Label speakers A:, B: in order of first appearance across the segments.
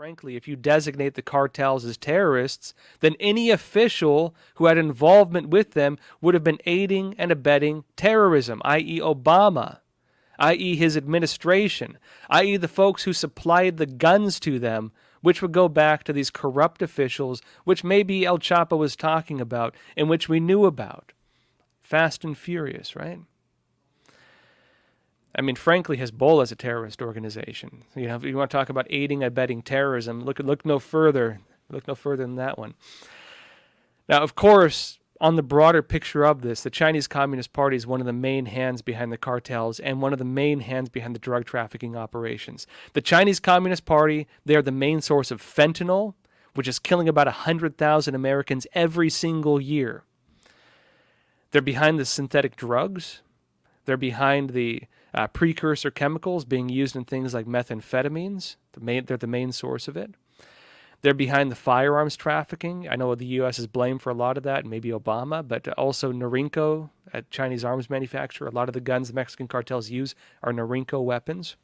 A: Frankly, if you designate the cartels as terrorists, then any official who had involvement with them would have been aiding and abetting terrorism, i.e. Obama, i.e. his administration, i.e. the folks who supplied the guns to them, which would go back to these corrupt officials, which maybe El Chapo was talking about and which we knew about. Fast and Furious, right? I mean, frankly, Hezbollah is a terrorist organization. You know, if you want to talk about aiding and abetting terrorism, look no further. Look no further than that one. Now, of course, on the broader picture of this, the Chinese Communist Party is one of the main hands behind the cartels and one of the main hands behind the drug trafficking operations. The Chinese Communist Party, they are the main source of fentanyl, which is killing about 100,000 Americans every single year. They're behind the synthetic drugs. They're behind the precursor chemicals being used in things like methamphetamines. They're the main source of it. They're behind the firearms trafficking. I know the U.S. is blamed for a lot of that, and maybe Obama, but also Norinco, a Chinese arms manufacturer. A lot of the guns the Mexican cartels use are Norinco weapons.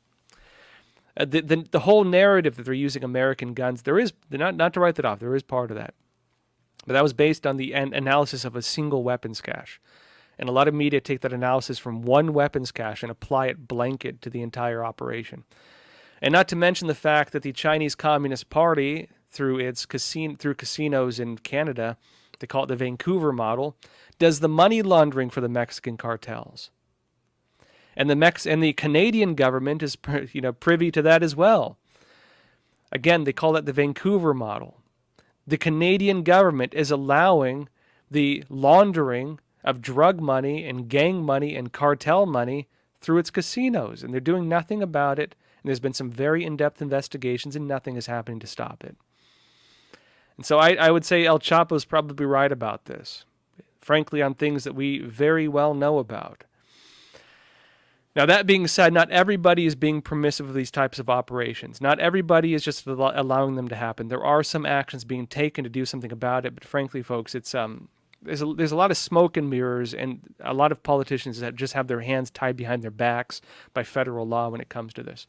A: The whole narrative that they're using American guns, they're not to write that off, there is part of that. But that was based on the analysis of a single weapons cache. And a lot of media take that analysis from one weapons cache and apply it blanket to the entire operation. And not to mention the fact that the Chinese Communist Party, through casinos in Canada, they call it the Vancouver model, does the money laundering for the Mexican cartels. And the Canadian government is privy to that as well. Again, they call that the Vancouver model. The Canadian government is allowing the laundering of drug money and gang money and cartel money through its casinos, and they're doing nothing about it. And there's been some very in-depth investigations, and nothing is happening to stop it. And so I would say El Chapo is probably right about this, frankly, on things that we very well know about. Now, that being said, not everybody is being permissive of these types of operations. Not everybody is just allowing them to happen. There are some actions being taken to do something about it, but frankly, folks, it's there's a lot of smoke and mirrors, and a lot of politicians that just have their hands tied behind their backs by federal law when it comes to this.